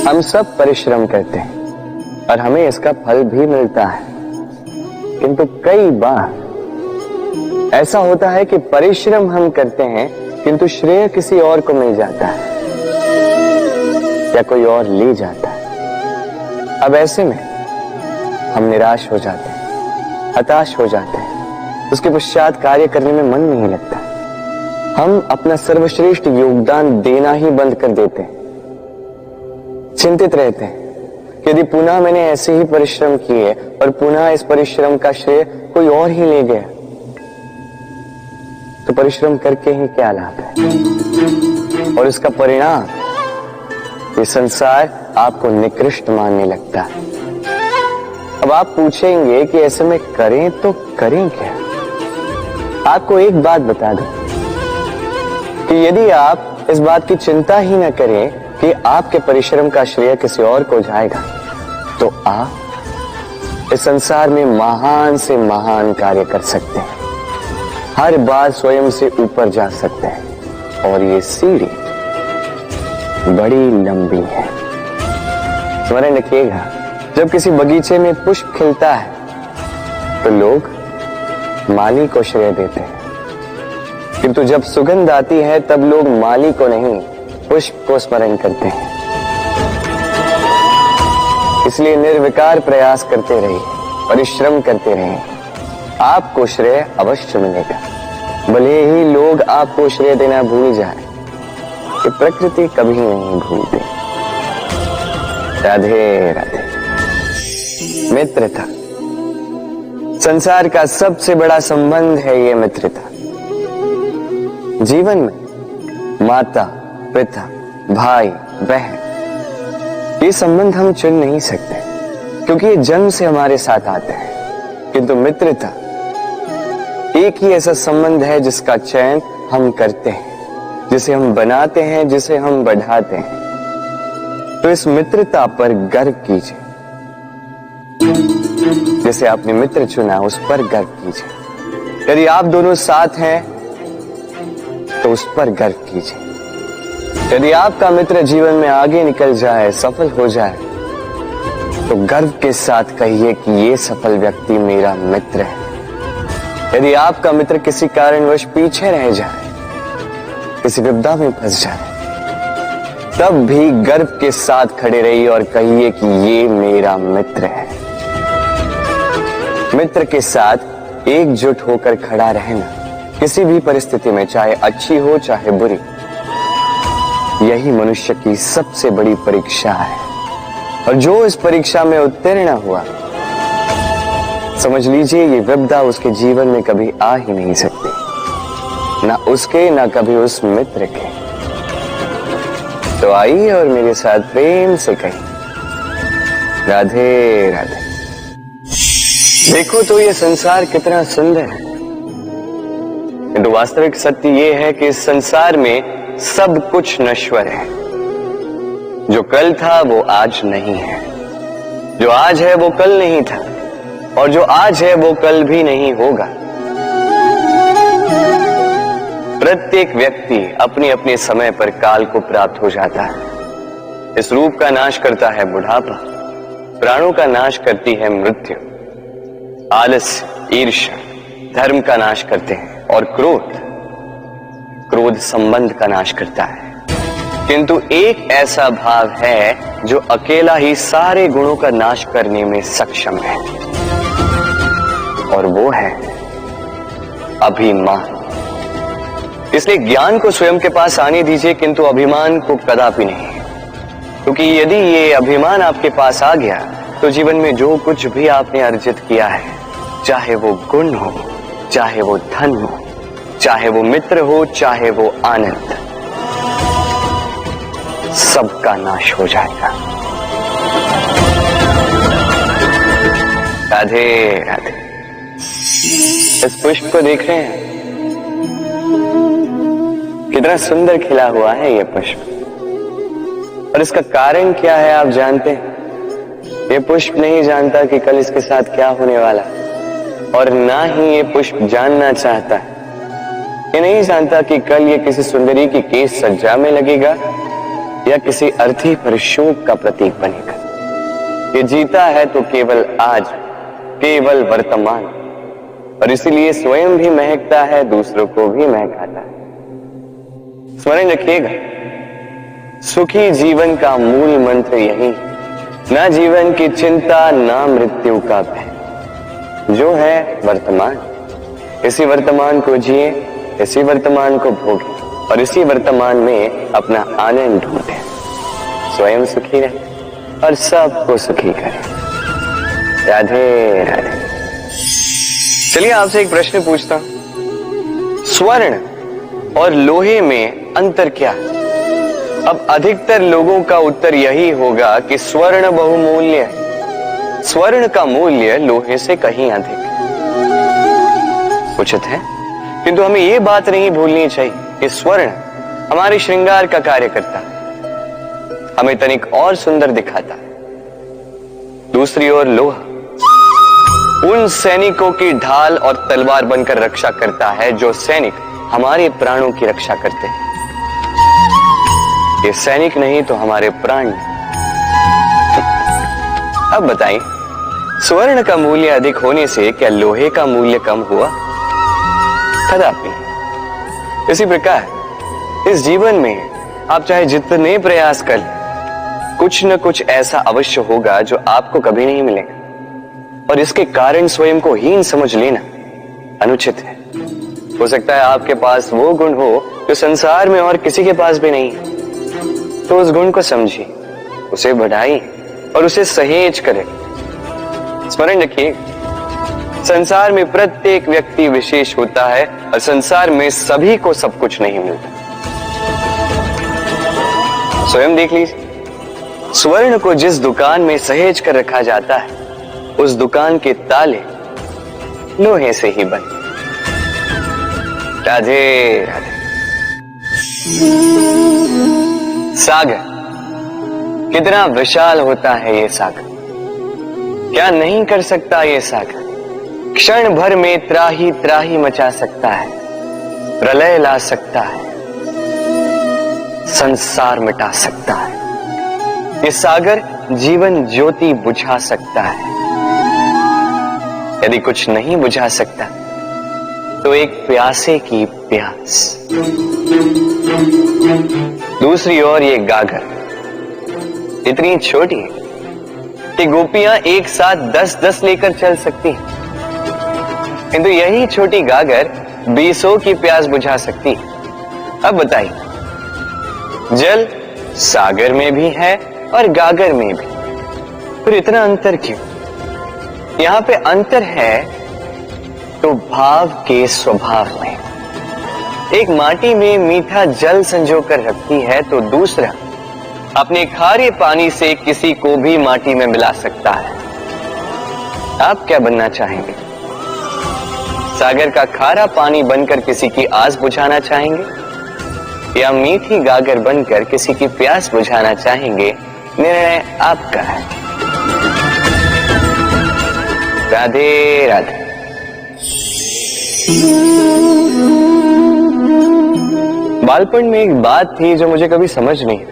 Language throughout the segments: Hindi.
हम सब परिश्रम करते हैं और हमें इसका फल भी मिलता है, किंतु कई बार ऐसा होता है कि परिश्रम हम करते हैं किंतु श्रेय किसी और को मिल जाता है या कोई और ले जाता है। अब ऐसे में हम निराश हो जाते हैं, हताश हो जाते हैं, उसके पश्चात कार्य करने में मन नहीं लगता। हम अपना सर्वश्रेष्ठ योगदान देना ही बंद कर देते हैं। चिंतित रहते हैं कि यदि पुनः मैंने ऐसे ही परिश्रम किए और पुनः इस परिश्रम का श्रेय कोई और ही ले गया तो परिश्रम करके ही क्या लाभ है। और इसका परिणाम ये संसार आपको निकृष्ट मानने लगता है। अब आप पूछेंगे कि ऐसे में करें तो करें क्या। आपको एक बात बता दूं कि यदि आप इस बात की चिंता ही न करें कि आपके परिश्रम का श्रेय किसी और को जाएगा तो आप इस संसार में महान से महान कार्य कर सकते हैं, हर बार स्वयं से ऊपर जा सकते हैं। और ये सीढ़ी बड़ी लंबी है। स्मरण रखिएगा, जब किसी बगीचे में पुष्प खिलता है तो लोग माली को श्रेय देते हैं, किंतु जब सुगंध आती है तब लोग माली को नहीं पुष्प को स्मरण करते हैं। इसलिए निर्विकार प्रयास करते रहिए, परिश्रम करते रहिए, आपको श्रेय अवश्य मिलेगा। भले ही लोग आपको श्रेय देना भूल जाए, कि प्रकृति कभी नहीं भूलती। राधे राधे। मित्रता संसार का सबसे बड़ा संबंध है। ये मित्रता जीवन में माता पिता भाई बहन ये संबंध हम चुन नहीं सकते क्योंकि ये जन्म से हमारे साथ आते हैं, किंतु मित्रता एक ही ऐसा संबंध है जिसका चयन हम करते हैं, जिसे हम बनाते हैं, जिसे हम बढ़ाते हैं। तो इस मित्रता पर गर्व कीजिए। जिसे आपने मित्र चुना उस पर गर्व कीजिए। यदि आप दोनों साथ हैं तो उस पर गर्व कीजिए। यदि आपका मित्र जीवन में आगे निकल जाए, सफल हो जाए, तो गर्व के साथ कहिए कि ये सफल व्यक्ति मेरा मित्र है। यदि आपका मित्र किसी कारणवश पीछे रह जाए, किसी विपदा में फंस जाए, तब भी गर्व के साथ खड़े रहिए और कहिए कि ये मेरा मित्र है। मित्र के साथ एकजुट होकर खड़ा रहना किसी भी परिस्थिति में, चाहे अच्छी हो चाहे बुरी, यही मनुष्य की सबसे बड़ी परीक्षा है। और जो इस परीक्षा में उत्तीर्ण हुआ, समझ लीजिए ये विपदा उसके जीवन में कभी आ ही नहीं सकती, ना उसके ना कभी उस मित्र के। तो आइए और मेरे साथ प्रेम से कहिए राधे राधे। देखो तो ये संसार कितना सुंदर है, किंतु वास्तविक सत्य ये है कि इस संसार में सब कुछ नश्वर है। जो कल था वो आज नहीं है, जो आज है वो कल नहीं था, और जो आज है वो कल भी नहीं होगा। प्रत्येक व्यक्ति अपने अपने समय पर काल को प्राप्त हो जाता है। इस रूप का नाश करता है बुढ़ापा, प्राणों का नाश करती है मृत्यु, आलस्य, ईर्ष्या धर्म का नाश करते हैं, और क्रोध संबंध का नाश करता है। किंतु एक ऐसा भाव है जो अकेला ही सारे गुणों का नाश करने में सक्षम है, और वो है अभिमान। इसलिए ज्ञान को स्वयं के पास आने दीजिए, किंतु अभिमान को कदापि नहीं, क्योंकि यदि ये अभिमान आपके पास आ गया तो जीवन में जो कुछ भी आपने अर्जित किया है, चाहे वो गुण हो, चाहे वो धन हो, चाहे वो मित्र हो, चाहे वो आनंद, सबका नाश हो जाएगा। राधे राधे। इस पुष्प को देख रहे हैं, कितना सुंदर खिला हुआ है ये पुष्प, और इसका कारण क्या है आप जानते हैं? ये पुष्प नहीं जानता कि कल इसके साथ क्या होने वाला, और ना ही ये पुष्प जानना चाहता है। ये नहीं जानता कि कल ये किसी सुंदरी की केश सज्जा में लगेगा या किसी अर्थी पर शोक का प्रतीक बनेगा। ये जीता है तो केवल आज, केवल वर्तमान, और इसीलिए स्वयं भी महकता है, दूसरों को भी महकाता है। स्मरण रखिएगा, सुखी जीवन का मूल मंत्र यही, ना जीवन की चिंता, ना मृत्यु का भय, जो है वर्तमान। इसी वर्तमान को जिए, इसी वर्तमान को भोगे और इसी वर्तमान में अपना आनंद ढूंढे। स्वयं सुखी रहे और सबको सुखी करे। राधे राधे। चलिए आपसे एक प्रश्न पूछता हूं, स्वर्ण और लोहे में अंतर क्या है? अब अधिकतर लोगों का उत्तर यही होगा कि स्वर्ण बहुमूल्य है। स्वर्ण का मूल्य लोहे से कहीं अधिक है। उचित है, किंतु हमें यह बात नहीं भूलनी चाहिए कि स्वर्ण हमारे श्रृंगार का कार्य करता है, हमें तनिक और सुंदर दिखाता है। दूसरी ओर लोहा उन सैनिकों की ढाल और तलवार बनकर रक्षा करता है जो सैनिक हमारे प्राणों की रक्षा करते हैं। ये सैनिक नहीं तो हमारे प्राण। अब बताइए, स्वर्ण का मूल्य अधिक होने से क्या लोहे का मूल्य कम हुआ? कदापि। इसी प्रकार इस जीवन में आप चाहे जितने प्रयास कर लें, कुछ न कुछ ऐसा अवश्य होगा जो आपको कभी नहीं मिलेगा, और इसके कारण स्वयं को हीन समझ लेना अनुचित है। हो सकता है आपके पास वो गुण हो जो संसार में और किसी के पास भी नहीं है, तो उस गुण को समझिए, उसे बढ़ाइए और उसे सहेज करें। स्मरण रखिए, संसार में प्रत्येक व्यक्ति विशेष होता है और संसार में सभी को सब कुछ नहीं मिलता। स्वयं देख लीजिए, स्वर्ण को जिस दुकान में सहेज कर रखा जाता है, उस दुकान के ताले लोहे से ही बने। राधे राधे। सागर कितना विशाल होता है ये सागर, क्या नहीं कर सकता ये सागर? क्षण भर में त्राही त्राही मचा सकता है, प्रलय ला सकता है, संसार मिटा सकता है। ये सागर जीवन ज्योति बुझा सकता है। यदि कुछ नहीं बुझा सकता तो एक प्यासे की प्यास। दूसरी ओर ये गागर इतनी छोटी है कि गोपियां एक साथ 10-10 लेकर चल सकती हैं, किंतु यही छोटी गागर 20 की प्यास बुझा सकती है। अब बताइए, जल सागर में भी है और गागर में भी, फिर इतना अंतर क्यों? यहां पे अंतर है तो भाव के स्वभाव में। एक माटी में मीठा जल संजो कर रखती है तो दूसरा अपने खारे पानी से किसी को भी माटी में मिला सकता है। आप क्या बनना चाहेंगे? सागर का खारा पानी बनकर किसी की आस बुझाना चाहेंगे या मीठी गागर बनकर किसी की प्यास बुझाना चाहेंगे? निर्णय आपका है। राधे राधे। बालपन में एक बात थी जो मुझे कभी समझ नहीं आई।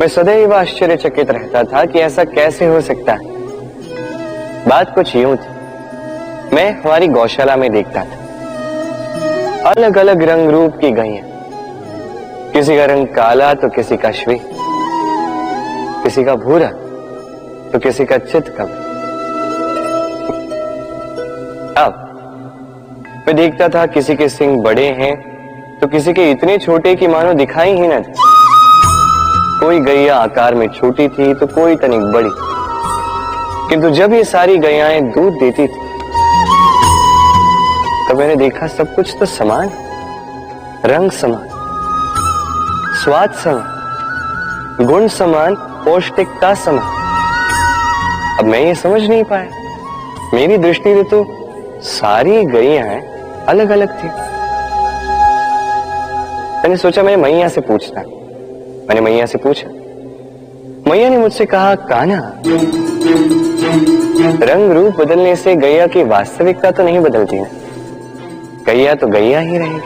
मैं सदैव आश्चर्यचकित रहता था कि ऐसा कैसे हो सकता है। बात कुछ यूं थी, मैं हमारी गौशाला में देखता था अलग अलग रंग रूप की गैया, किसी का रंग काला तो किसी का श्वेत, किसी का भूरा तो किसी का चितकबरा। अब मैं देखता था किसी के सिंग बड़े हैं तो किसी के इतने छोटे कि मानो दिखाई ही न दे। कोई गैया आकार में छोटी थी तो कोई तनिक बड़ी, किंतु जब ये सारी गैयाएं दूध देती थी तो मैंने देखा सब कुछ तो समान, रंग समान, स्वाद समान, गुण समान, पौष्टिकता समान। अब मैं ये समझ नहीं पाया, मेरी दृष्टि में तो सारी गैयाएं अलग अलग थी। मैंने सोचा मैं मैया से पूछता। मैंने मैया से पूछा, मैया ने मुझसे कहा, कान्हा, रंग रूप बदलने से गैया की वास्तविकता तो नहीं बदलती ना, गैया तो गैया ही रहेगी।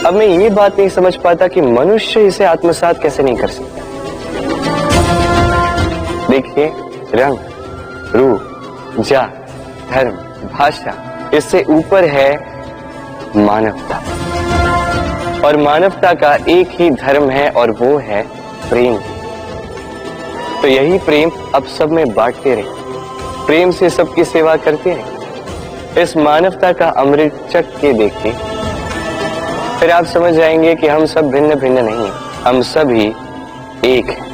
अब मैं ये बात नहीं समझ पाता कि मनुष्य इसे आत्मसात कैसे नहीं कर सकता। देखिए, रंग, रूप, जात, धर्म, भाषा, इससे ऊपर है मानवता। और मानवता का एक ही धर्म है और वो है प्रेम। तो यही प्रेम अब सब में बांटते रहे, प्रेम से सबकी सेवा करते रहे। इस मानवता का अमृत चख के देखिए, फिर आप समझ जाएंगे कि हम सब भिन्न भिन्न नहीं हैं, हम सभी एक हैं।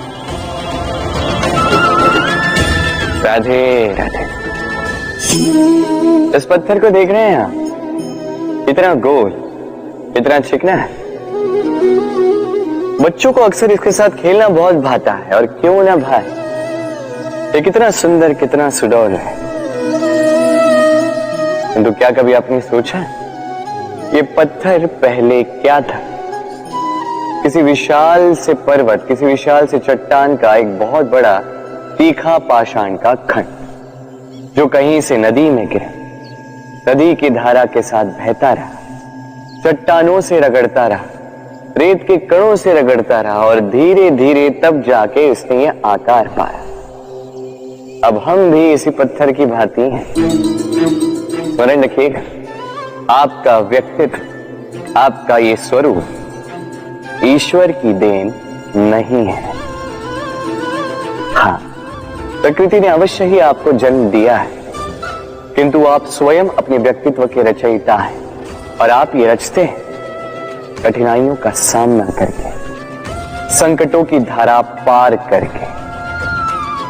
राधे राधे। इस पत्थर को देख रहे हैं आप, इतना गोल, इतना चिकना है। बच्चों को अक्सर इसके साथ खेलना बहुत भाता है, और क्यों ना भाए, ये कितना सुंदर, कितना सुडौल है। किंतु क्या कभी आपने सोचा ये पत्थर पहले क्या था? किसी विशाल से पर्वत, किसी विशाल से चट्टान का एक बहुत बड़ा तीखा पाषाण का खंड, जो कहीं से नदी में गिरा, नदी की धारा के साथ बहता रहा, चट्टानों से रगड़ता रहा, रेत के कणों से रगड़ता रहा, और धीरे धीरे तब जाके इसने ये आकार पाया। अब हम भी इसी पत्थर की भांति हैं। स्मरण रखिएगा, आपका व्यक्तित्व, आपका ये स्वरूप ईश्वर की देन नहीं है। हाँ, प्रकृति ने अवश्य ही आपको जन्म दिया है, किंतु आप स्वयं अपने व्यक्तित्व के रचयिता हैं, और आप ये रचते हैं कठिनाइयों का सामना करके, संकटों की धारा पार करके।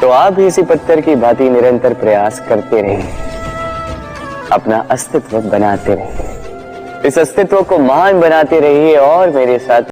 तो आप भी इसी पत्थर की भांति निरंतर प्रयास करते रहिए, अपना अस्तित्व बनाते रहिए, इस अस्तित्व को महान बनाते रहिए, और मेरे साथ